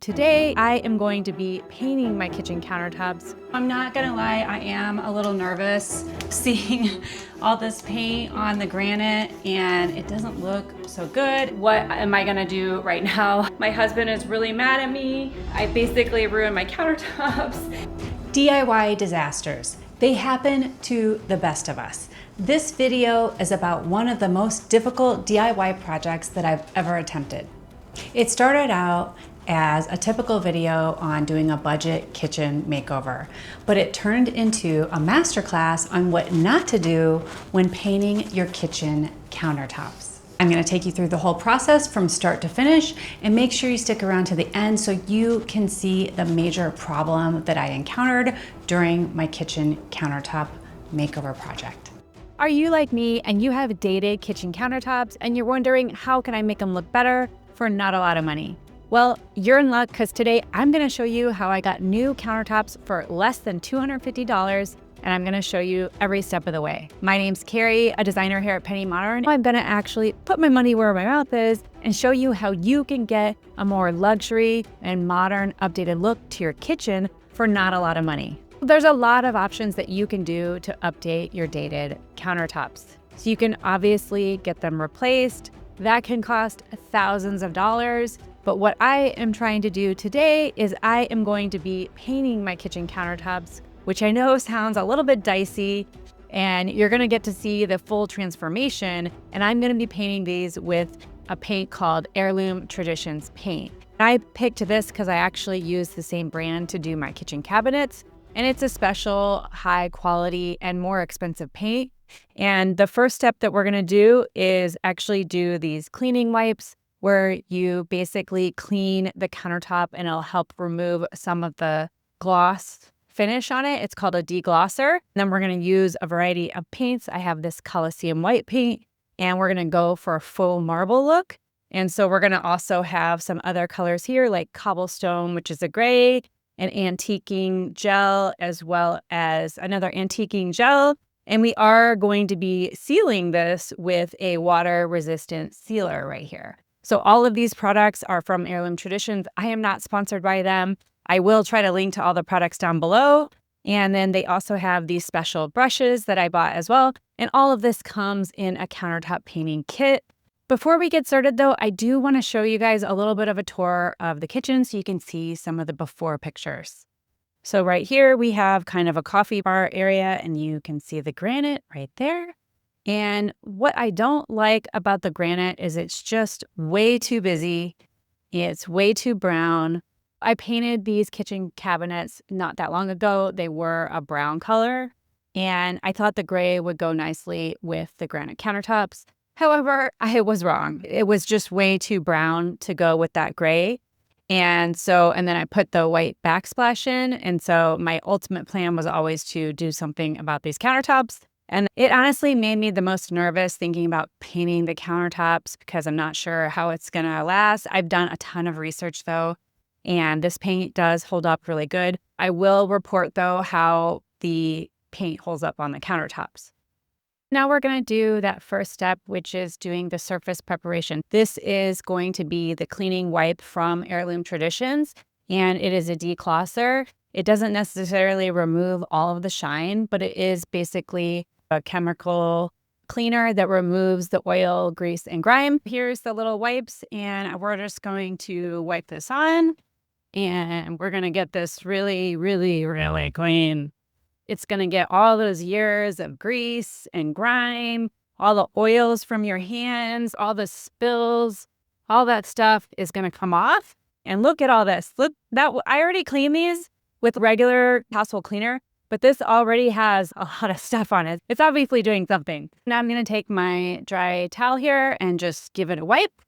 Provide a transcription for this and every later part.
Today, I am going to be painting my kitchen countertops. I'm not gonna lie, I am a little nervous seeing all this paint on the granite and it doesn't look so good. What am I gonna do right now? My husband is really mad at me. I basically ruined my countertops. DIY disasters. They happen to the best of us. This video is about one of the most difficult DIY projects that I've ever attempted. It started out as a typical video on doing a budget kitchen makeover, but it turned into a masterclass on what not to do when painting your kitchen countertops. I'm going to take you through the whole process from start to finish and make sure you stick around to the end so you can see the major problem that I encountered during my kitchen countertop makeover project. Are you like me and you have dated kitchen countertops and you're wondering how can I make them look better for not a lot of money? Well, you're in luck because today I'm going to show you how I got new countertops for less than $250, and I'm going to show you every step of the way. My name's Carrie, a designer here at Penny Modern. I'm going to actually put my money where my mouth is and show you how you can get a more luxury and modern updated look to your kitchen for not a lot of money. There's a lot of options that you can do to update your dated countertops. So you can obviously get them replaced. That can cost thousands of dollars. But what I am trying to do today is I am going to be painting my kitchen countertops, which I know sounds a little bit dicey, and you're gonna get to see the full transformation. And I'm gonna be painting these with a paint called Heirloom Traditions paint. I picked this because I actually use the same brand to do my kitchen cabinets, and it's a special high quality and more expensive paint. And the first step that we're gonna do is actually do these cleaning wipes, where you basically clean the countertop and it'll help remove some of the gloss finish on it. It's called a deglosser. And then we're going to use a variety of paints. I have this Coliseum white paint, and we're going to go for a faux marble look. And so we're going to also have some other colors here like cobblestone, which is a gray, an antiquing gel, as well as another antiquing gel. And we are going to be sealing this with a water resistant sealer right here. So all of these products are from Heirloom Traditions. I am not sponsored by them. I will try to link to all the products down below. And then they also have these special brushes that I bought as well. And all of this comes in a countertop painting kit. Before we get started though, I do want to show you guys a little bit of a tour of the kitchen so you can see some of the before pictures. So right here we have kind of a coffee bar area, and you can see the granite right there. And what I don't like about the granite is it's just way too busy. It's way too brown. I painted these kitchen cabinets not that long ago. They were a brown color, and I thought the gray would go nicely with the granite countertops. However, I was wrong. It was just way too brown to go with that gray. And then I put the white backsplash in. And so my ultimate plan was always to do something about these countertops. And it honestly made me the most nervous thinking about painting the countertops because I'm not sure how it's gonna last. I've done a ton of research though, and this paint does hold up really good. I will report though how the paint holds up on the countertops. Now we're gonna do that first step, which is doing the surface preparation. This is going to be the cleaning wipe from Heirloom Traditions, and it is a deglosser. It doesn't necessarily remove all of the shine, but it is basically a chemical cleaner that removes the oil, grease, and grime. Here's the little wipes, and we're just going to wipe this on, and we're gonna get this really, really, really clean. It's gonna get all those years of grease and grime, all the oils from your hands, all the spills, all that stuff is gonna come off. And look at all this. Look, I already cleaned these with regular household cleaner, but this already has a lot of stuff on it. It's obviously doing something. Now I'm gonna take my dry towel here and just give it a wipe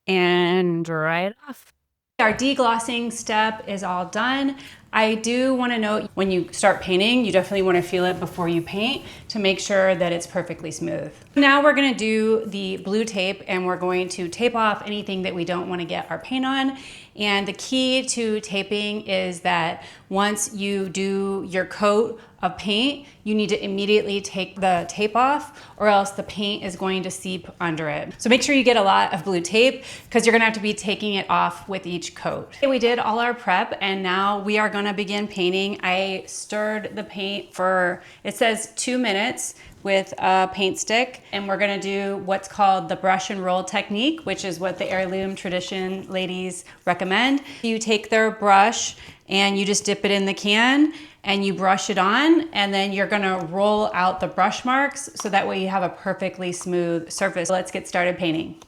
and dry it off. Our deglossing step is all done. I do want to note when you start painting, you definitely want to feel it before you paint to make sure that it's perfectly smooth. Now we're going to do the blue tape, and we're going to tape off anything that we don't want to get our paint on. And the key to taping is that once you do your coat of paint, you need to immediately take the tape off or else the paint is going to seep under it. So make sure you get a lot of blue tape because you're gonna have to be taking it off with each coat. Okay, we did all our prep and now we are gonna begin painting. I stirred the paint for, it says 2 minutes with a paint stick, and we're gonna do what's called the brush and roll technique, which is what the Heirloom Tradition ladies recommend. You take their brush and you just dip it in the can and you brush it on, and then you're gonna roll out the brush marks so that way you have a perfectly smooth surface. Let's get started painting.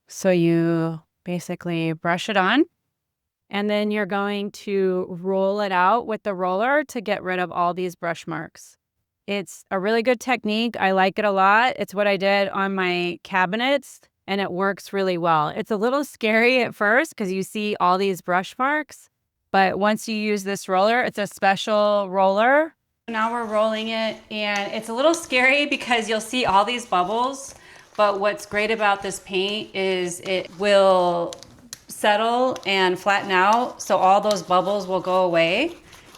So you basically brush it on, and then you're going to roll it out with the roller to get rid of all these brush marks. It's a really good technique. I like it a lot. It's what I did on my cabinets, and it works really well. It's a little scary at first because you see all these brush marks, but once you use this roller, it's a special roller. Now we're rolling it, and it's a little scary because you'll see all these bubbles, but what's great about this paint is it will settle and flatten out, so all those bubbles will go away.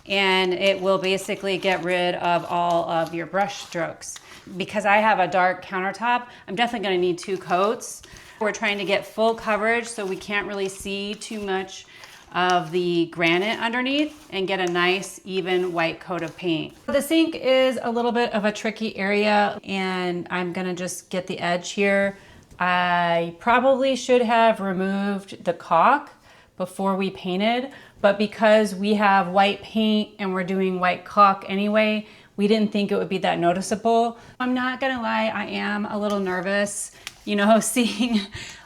And it will basically get rid of all of your brush strokes. Because I have a dark countertop, I'm definitely gonna need 2 coats. We're trying to get full coverage so we can't really see too much of the granite underneath and get a nice even white coat of paint. The sink is a little bit of a tricky area and I'm gonna just get the edge here. I probably should have removed the caulk before we painted, but because we have white paint and we're doing white caulk anyway, we didn't think it would be that noticeable. I'm not gonna lie, I am a little nervous, you know, seeing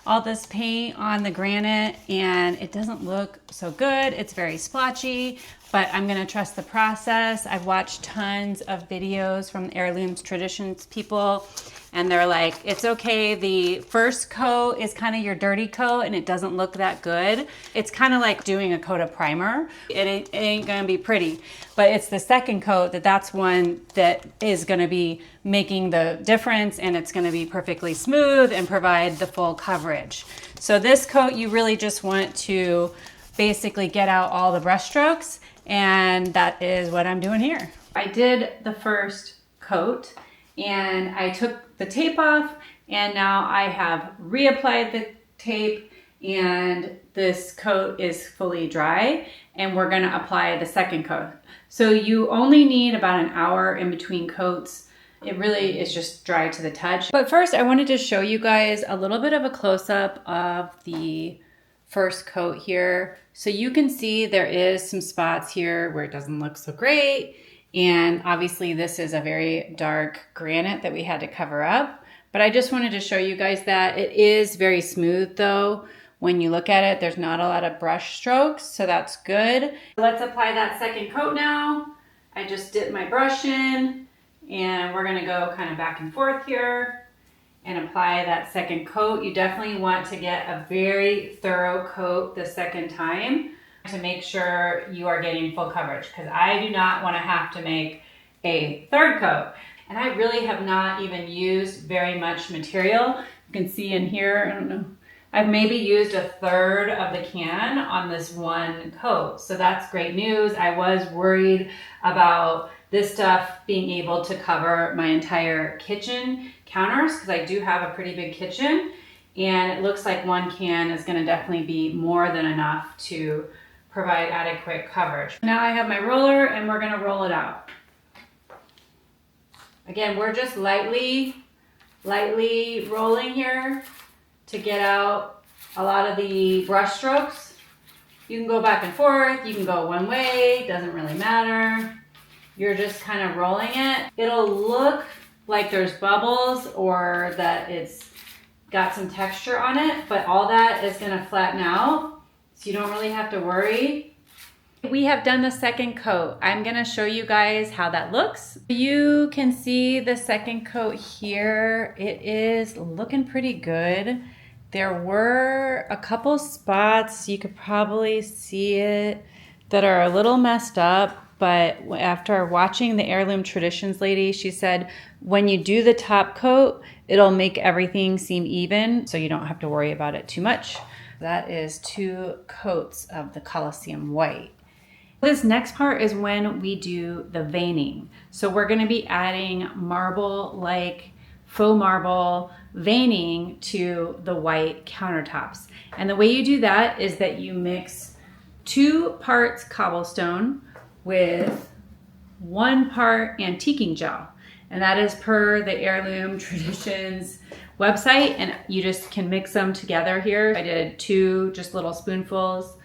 all this paint on the granite and it doesn't look so good. It's very splotchy, but I'm gonna trust the process. I've watched tons of videos from the Heirloom Traditions people, and they're like, it's okay, the first coat is kind of your dirty coat and it doesn't look that good. It's kind of like doing a coat of primer. It ain't gonna be pretty, but it's the second coat that's one that is gonna be making the difference, and it's gonna be perfectly smooth and provide the full coverage. So this coat, you really just want to basically get out all the brush strokes, and that is what I'm doing here. I did the first coat and I took the tape off, and now I have reapplied the tape, and this coat is fully dry, and we're gonna apply the second coat. So you only need about an hour in between coats. It really is just dry to the touch. But first I wanted to show you guys a little bit of a close-up of the first coat here. So you can see there is some spots here where it doesn't look so great. And obviously this is a very dark granite that we had to cover up. But I just wanted to show you guys that it is very smooth though. When you look at it, there's not a lot of brush strokes, so that's good. Let's apply that second coat now. I just dipped my brush in, and we're gonna go kind of back and forth here and apply that second coat. You definitely want to get a very thorough coat the second time to make sure you are getting full coverage, because I do not want to have to make a third coat. And I really have not even used very much material. You can see in here, I don't know, I've maybe used a third of the can on this one coat. So that's great news. I was worried about this stuff being able to cover my entire kitchen counters, because I do have a pretty big kitchen, and it looks like one can is going to definitely be more than enough to provide adequate coverage. Now I have my roller and we're gonna roll it out. Again, we're just lightly rolling here to get out a lot of the brush strokes. You can go back and forth, you can go one way, doesn't really matter. You're just kind of rolling it. It'll look like there's bubbles or that it's got some texture on it, but all that is gonna flatten out. So you don't really have to worry. We have done the second coat. I'm gonna show you guys how that looks. You can see the second coat here. It is looking pretty good. There were a couple spots, you could probably see it, that are a little messed up, but after watching the Heirloom Traditions lady, she said, when you do the top coat, it'll make everything seem even, so you don't have to worry about it too much. That is 2 coats of the Colosseum white. This next part is when we do the veining. So we're going to be adding marble-like faux marble veining to the white countertops. And the way you do that is that you mix 2 parts cobblestone with 1 part antiquing gel. And that is per the Heirloom Traditions website, and you just can mix them together here. I did 2 just little spoonfuls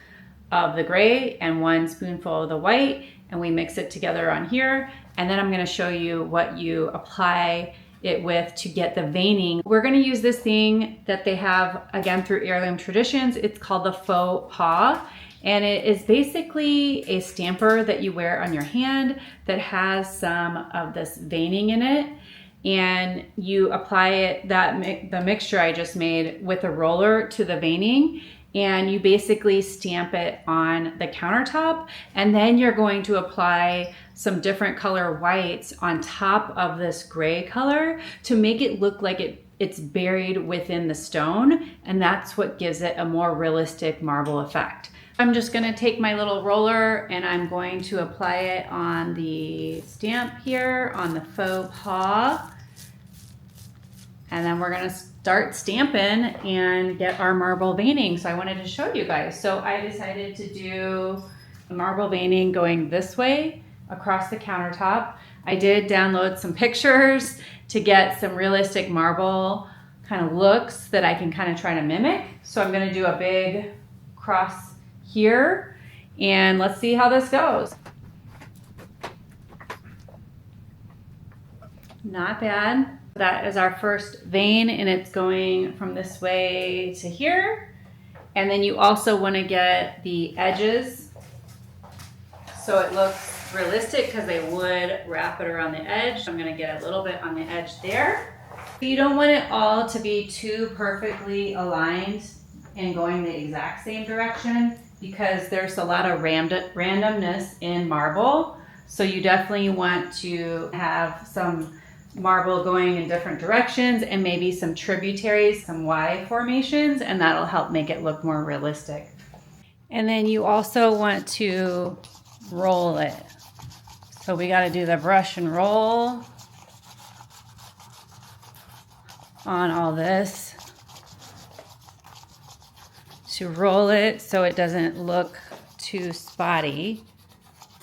of the gray and 1 spoonful of the white, and we mix it together on here. And then I'm going to show you what you apply it with to get the veining. We're going to use this thing that they have again through Heirloom Traditions. It's called the faux paw, and it is basically a stamper that you wear on your hand that has some of this veining in it. And you apply it, the mixture I just made, with a roller to the veining, and you basically stamp it on the countertop, and then you're going to apply some different color whites on top of this gray color to make it look like it's buried within the stone, and that's what gives it a more realistic marble effect. I'm just going to take my little roller and I'm going to apply it on the stamp here on the faux paw. And then we're going to start stamping and get our marble veining. So I wanted to show you guys. So I decided to do marble veining going this way across the countertop. I did download some pictures to get some realistic marble kind of looks that I can kind of try to mimic. So I'm going to do a big cross here, and let's see how this goes. Not bad. That is our first vein, and it's going from this way to here. And then you also want to get the edges so it looks realistic, because they would wrap it around the edge. I'm going to get a little bit on the edge there. You don't want it all to be too perfectly aligned and going the exact same direction, because there's a lot of randomness in marble. So you definitely want to have some marble going in different directions and maybe some tributaries, some Y formations, and that'll help make it look more realistic. And then you also want to roll it. So we got to do the brush and roll on all this to roll it so it doesn't look too spotty.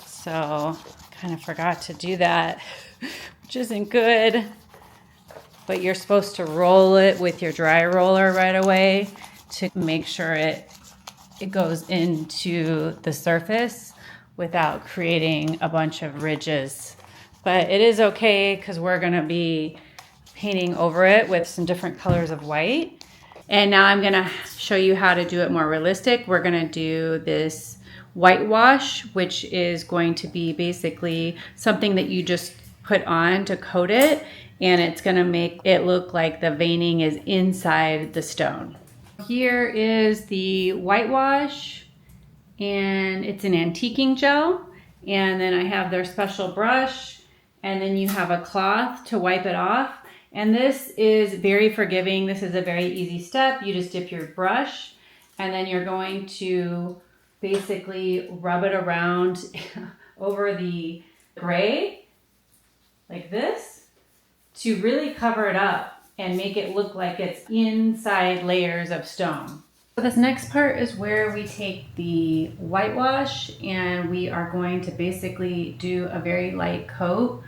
So kind of forgot to do that, which isn't good, but you're supposed to roll it with your dry roller right away to make sure it goes into the surface without creating a bunch of ridges. But it is okay, because we're going to be painting over it with some different colors of white. And now I'm going to show you how to do it more realistic. We're going to do this whitewash, which is going to be basically something that you just put on to coat it, and it's going to make it look like the veining is inside the stone. Here is the whitewash, and it's an antiquing gel, and then I have their special brush, and then you have a cloth to wipe it off. And this is very forgiving. This is a very easy step. You just dip your brush, and then you're going to basically rub it around over the gray like this to really cover it up and make it look like it's inside layers of stone. So this next part is where we take the whitewash and we are going to basically do a very light coat,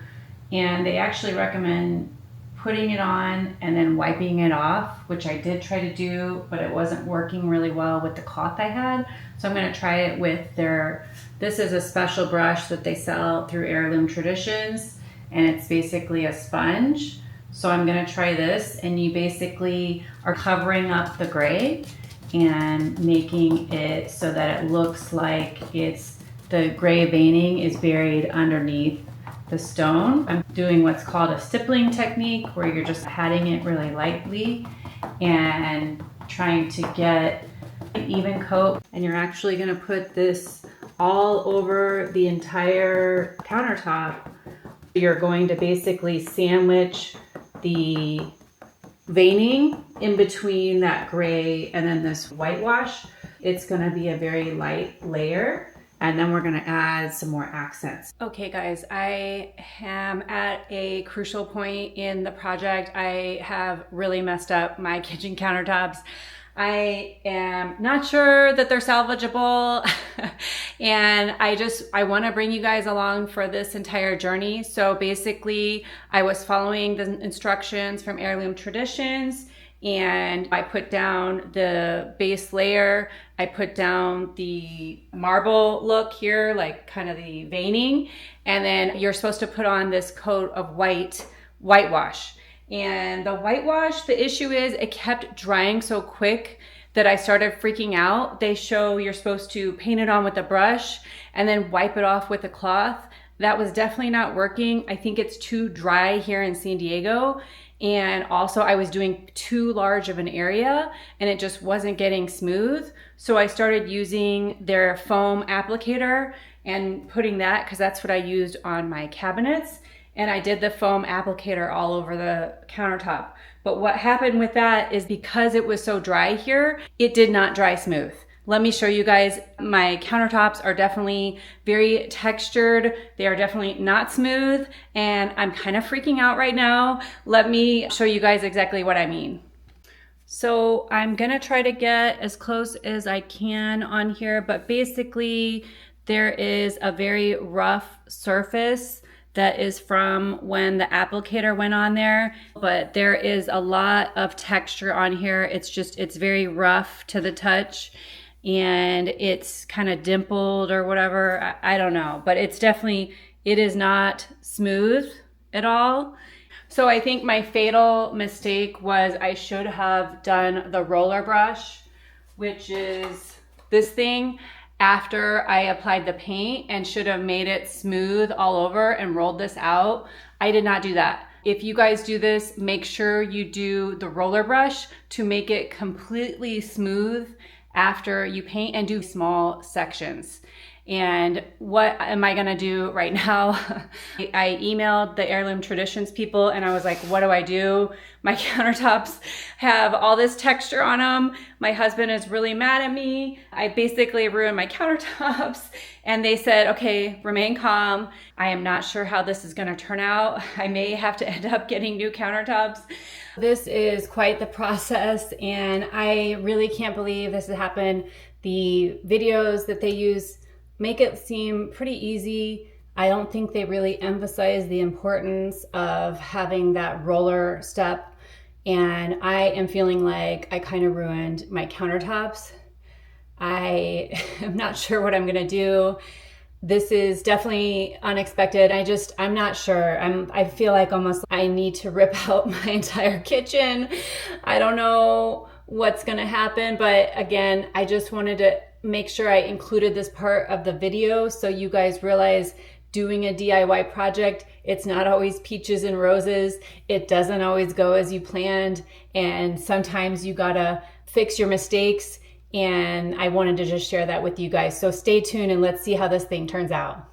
and they actually recommend putting it on and then wiping it off, which I did try to do, but it wasn't working really well with the cloth I had. So I'm going to try it with this is a special brush that they sell through Heirloom Traditions, and it's basically a sponge. So I'm going to try this, and you basically are covering up the gray and making it so that it looks like the gray veining is buried underneath the stone. I'm doing what's called a stippling technique, where you're just patting it really lightly and trying to get an even coat. And you're actually going to put this all over the entire countertop. You're going to basically sandwich the veining in between that gray and then this whitewash. It's going to be a very light layer, and then we're gonna add some more accents. Okay guys, I am at a crucial point in the project. I have really messed up my kitchen countertops. I am not sure that they're salvageable and I want to bring you guys along for this entire journey. So basically I was following the instructions from Heirloom Traditions, and I put down the base layer. I put down the marble look here, like kind of the veining, and then you're supposed to put on this coat of whitewash. And the whitewash, the issue is it kept drying so quick that I started freaking out. They show you're supposed to paint it on with a brush and then wipe it off with a cloth. That was definitely not working. I think it's too dry here in San Diego. And also I was doing too large of an area and it just wasn't getting smooth. So I started using their foam applicator and putting that, because that's what I used on my cabinets. And I did the foam applicator all over the countertop. But what happened with that is because it was so dry here, it did not dry smooth. Let me show you guys. My countertops are definitely very textured. They are definitely not smooth, and I'm kind of freaking out right now. Let me show you guys exactly what I mean. So I'm gonna try to get as close as I can on here, but basically there is a very rough surface that is from when the applicator went on there, but there is a lot of texture on here. It's very rough to the touch, and it's kind of dimpled or whatever. I don't know, but it is not smooth at all. So I think my fatal mistake was I should have done the roller brush, which is this thing, after I applied the paint, and should have made it smooth all over and rolled this out. I did not do that. If you guys do this, make sure you do the roller brush to make it completely smooth after you paint, and do small sections. And what am I gonna do right now? I emailed the Heirloom Traditions people and I was like, what do I do? My countertops have all this texture on them. My husband is really mad at me. I basically ruined my countertops. And they said, okay, remain calm. I am not sure how this is gonna turn out. I may have to end up getting new countertops. This is quite the process, and I really can't believe this has happened. The videos that they use make it seem pretty easy. I don't think they really emphasize the importance of having that roller step, and I am feeling like I kind of ruined my countertops. I am not sure what I'm gonna do. This is definitely unexpected. I'm not sure. I feel like almost I need to rip out my entire kitchen. I don't know what's gonna happen, but again, I just wanted to make sure I included this part of the video so you guys realize doing a DIY project, it's not always peaches and roses. It doesn't always go as you planned, and sometimes you gotta fix your mistakes. And I wanted to just share that with you guys. So stay tuned and let's see how this thing turns out.